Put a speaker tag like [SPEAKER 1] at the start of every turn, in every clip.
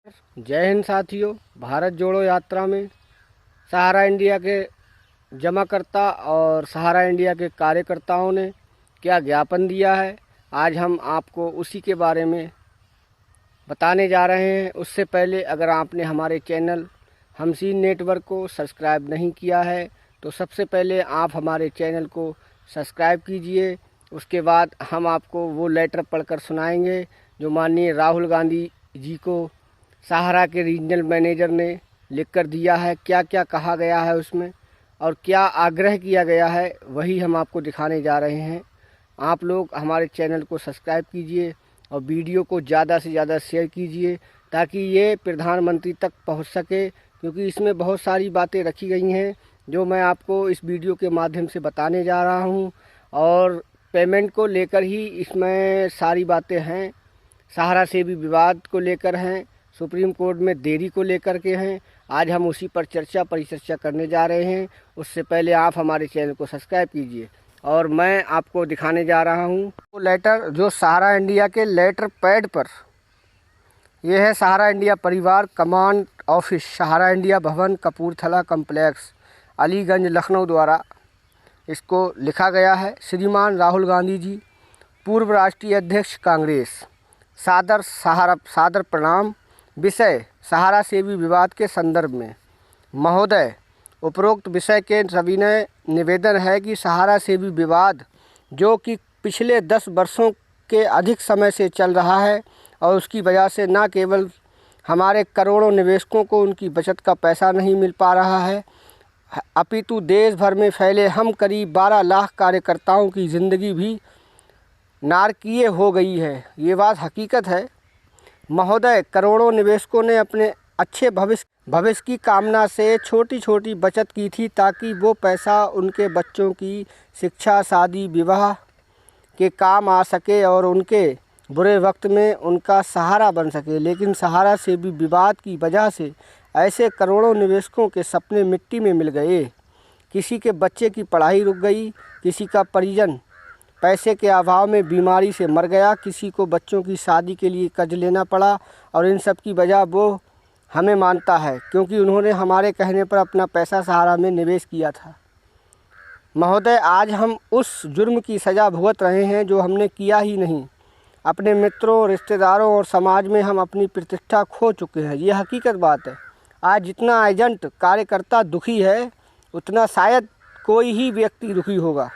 [SPEAKER 1] जय हिंद साथियों। भारत जोड़ो यात्रा में सहारा इंडिया के जमाकर्ता और सहारा इंडिया के कार्यकर्ताओं ने क्या ज्ञापन दिया है, आज हम आपको उसी के बारे में बताने जा रहे हैं। उससे पहले अगर आपने हमारे चैनल हमसीन नेटवर्क को सब्सक्राइब नहीं किया है तो सबसे पहले आप हमारे चैनल को सब्सक्राइब कीजिए। उसके बाद हम आपको वो लेटर पढ़कर सुनाएंगे जो माननीय राहुल गांधी जी को सहारा के रीजनल मैनेजर ने लिख कर दिया है। क्या क्या कहा गया है उसमें और क्या आग्रह किया गया है, वही हम आपको दिखाने जा रहे हैं। आप लोग हमारे चैनल को सब्सक्राइब कीजिए और वीडियो को ज़्यादा से ज़्यादा शेयर कीजिए ताकि ये प्रधानमंत्री तक पहुंच सके, क्योंकि इसमें बहुत सारी बातें रखी गई हैं जो मैं आपको इस वीडियो के माध्यम से बताने जा रहा हूं। और पेमेंट को लेकर ही इसमें सारी बातें हैं, सहारा से भी विवाद को लेकर हैं, सुप्रीम कोर्ट में देरी को लेकर के हैं। आज हम उसी पर परिचर्चा करने जा रहे हैं। उससे पहले आप हमारे चैनल को सब्सक्राइब कीजिए और मैं आपको दिखाने जा रहा हूं वो लेटर जो सहारा इंडिया के लेटर पैड पर, यह है सहारा इंडिया परिवार कमांड ऑफिस, सहारा इंडिया भवन, कपूरथला कम्प्लेक्स, अलीगंज, लखनऊ द्वारा इसको लिखा गया है। श्रीमान राहुल गांधी जी, पूर्व राष्ट्रीय अध्यक्ष कांग्रेस, सादर प्रणाम। विषय सहारा सेवी विवाद के संदर्भ में। महोदय, उपरोक्त विषय के सविनय निवेदन है कि सहारा सेवी विवाद जो कि पिछले 10 वर्षों के अधिक समय से चल रहा है और उसकी वजह से न केवल हमारे करोड़ों निवेशकों को उनकी बचत का पैसा नहीं मिल पा रहा है, अपितु देश भर में फैले हम करीब 12 लाख कार्यकर्ताओं की ज़िंदगी भी नारकीय हो गई है। ये बात हकीकत है। महोदय, करोड़ों निवेशकों ने अपने अच्छे भविष्य की कामना से छोटी छोटी बचत की थी ताकि वो पैसा उनके बच्चों की शिक्षा, शादी, विवाह के काम आ सके और उनके बुरे वक्त में उनका सहारा बन सके। लेकिन सहारा से भी विवाद की वजह से ऐसे करोड़ों निवेशकों के सपने मिट्टी में मिल गए। किसी के बच्चे की पढ़ाई रुक गई, किसी का परिजन पैसे के अभाव में बीमारी से मर गया, किसी को बच्चों की शादी के लिए कर्ज लेना पड़ा। और इन सब की वजह वो हमें मानता है क्योंकि उन्होंने हमारे कहने पर अपना पैसा सहारा में निवेश किया था। महोदय, आज हम उस जुर्म की सज़ा भुगत रहे हैं जो हमने किया ही नहीं। अपने मित्रों, रिश्तेदारों और समाज में हम अपनी प्रतिष्ठा खो चुके हैं। ये हकीकत बात है। आज जितना एजेंट कार्यकर्ता दुखी है उतना शायद कोई ही व्यक्ति दुखी होगा।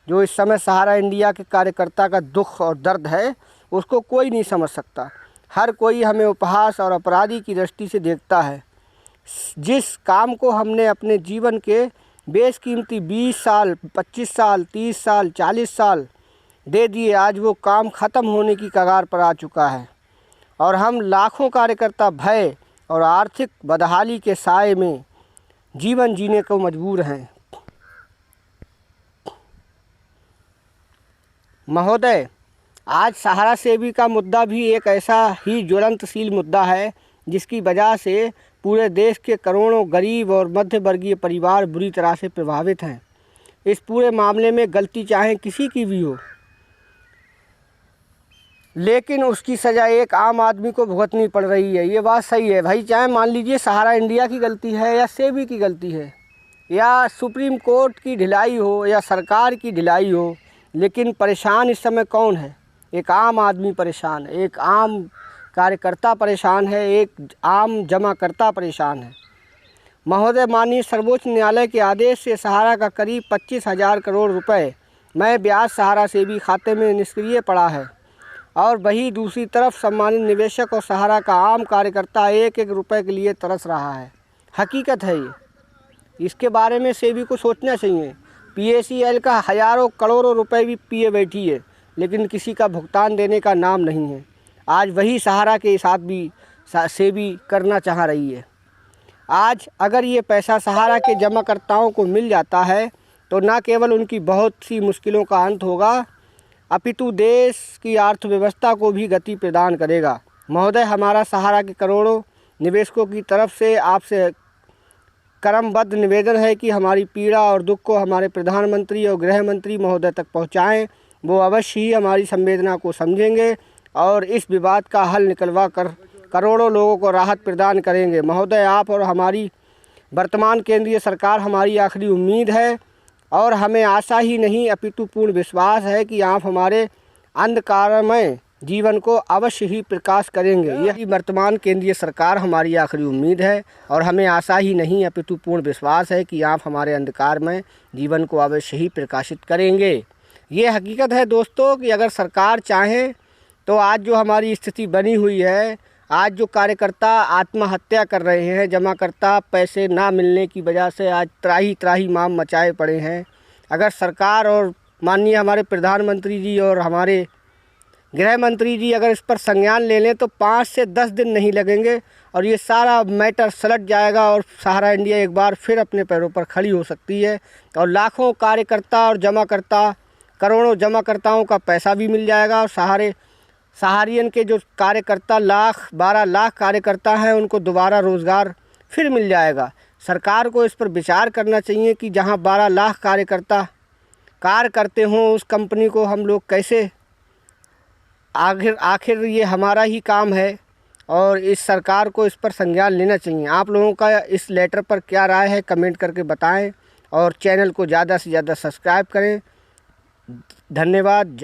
[SPEAKER 1] जो इस समय सहारा इंडिया के कार्यकर्ता का दुख और दर्द है उसको कोई नहीं समझ सकता। हर कोई हमें उपहास और अपराधी की दृष्टि से देखता है। जिस काम को हमने अपने जीवन के बेशकीमती 20 साल, 25 साल, 30 साल, 40 साल दे दिए, आज वो काम ख़त्म होने की कगार पर आ चुका है और हम लाखों कार्यकर्ता भय और आर्थिक बदहाली के साए में जीवन जीने को मजबूर हैं। महोदय, आज सहारा सेवी का मुद्दा भी एक ऐसा ही ज्वलंतशील मुद्दा है जिसकी वजह से पूरे देश के करोड़ों गरीब और मध्य वर्गीय परिवार बुरी तरह से प्रभावित हैं। इस पूरे मामले में गलती चाहे किसी की भी हो, लेकिन उसकी सज़ा एक आम आदमी को भुगतनी पड़ रही है। ये बात सही है भाई। चाहे मान लीजिए सहारा इंडिया की गलती है या सेबी की गलती है या सुप्रीम कोर्ट की ढिलाई हो या सरकार की ढिलाई हो, लेकिन परेशान इस समय कौन है? एक आम आदमी परेशान है, एक आम कार्यकर्ता परेशान है, एक आम जमाकर्ता परेशान है। महोदय, माननीय सर्वोच्च न्यायालय के आदेश से सहारा का करीब 25,000 करोड़ रुपए मैं ब्याज सहारा सेवी खाते में निष्क्रिय पड़ा है और वही दूसरी तरफ सम्मानित निवेशक और सहारा का आम कार्यकर्ता एक एक रुपए के लिए तरस रहा है। हकीकत है ये। इसके बारे में सेबी को सोचना चाहिए। PACL का हज़ारों करोड़ों रुपए भी पिए बैठी है लेकिन किसी का भुगतान देने का नाम नहीं है। आज वही सहारा के साथ भी सेबी करना चाह रही है। आज अगर ये पैसा सहारा के जमाकर्ताओं को मिल जाता है तो न केवल उनकी बहुत सी मुश्किलों का अंत होगा अपितु देश की अर्थव्यवस्था को भी गति प्रदान करेगा। महोदय, हमारा सहारा के करोड़ों निवेशकों की तरफ से आपसे क्रमबद्ध निवेदन है कि हमारी पीड़ा और दुख को हमारे प्रधानमंत्री और गृह मंत्री महोदय तक पहुंचाएं। वो अवश्य ही हमारी संवेदना को समझेंगे और इस विवाद का हल निकलवा कर करोड़ों लोगों को राहत प्रदान करेंगे। महोदय, आप और हमारी वर्तमान केंद्रीय सरकार हमारी आखिरी उम्मीद है और हमें आशा ही नहीं अपितु पूर्ण विश्वास है कि आप हमारे अंधकारमय जीवन को अवश्य ही प्रकाश करेंगे। यही वर्तमान केंद्रीय सरकार हमारी आखिरी उम्मीद है और हमें आशा ही नहीं अपितु पूर्ण विश्वास है कि आप हमारे अंधकारमय जीवन को अवश्य ही प्रकाशित करेंगे। ये हकीकत है दोस्तों कि अगर सरकार चाहे तो आज जो हमारी स्थिति बनी हुई है, आज जो कार्यकर्ता आत्महत्या कर रहे हैं, जमाकर्ता पैसे ना मिलने की वजह से आज त्राही त्राही माम मचाए पड़े हैं, अगर सरकार और माननीय हमारे प्रधानमंत्री जी और हमारे गृह मंत्री जी अगर इस पर संज्ञान ले लें तो 5 से 10 दिन नहीं लगेंगे और ये सारा मैटर सलट जाएगा और सहारा इंडिया एक बार फिर अपने पैरों पर खड़ी हो सकती है और लाखों कार्यकर्ता और जमाकर्ता, करोड़ों जमाकर्ताओं का पैसा भी मिल जाएगा और सहारियन के जो कार्यकर्ता 12 लाख कार्यकर्ता हैं उनको दोबारा रोज़गार फिर मिल जाएगा। सरकार को इस पर विचार करना चाहिए कि जहां 12 लाख कार्यकर्ता कार्य करते हों उस कंपनी को हम लोग कैसे, आखिर ये हमारा ही काम है और इस सरकार को इस पर संज्ञान लेना चाहिए। आप लोगों का इस लेटर पर क्या राय है कमेंट करके बताएं और चैनल को ज़्यादा से ज़्यादा सब्सक्राइब करें। धन्यवाद।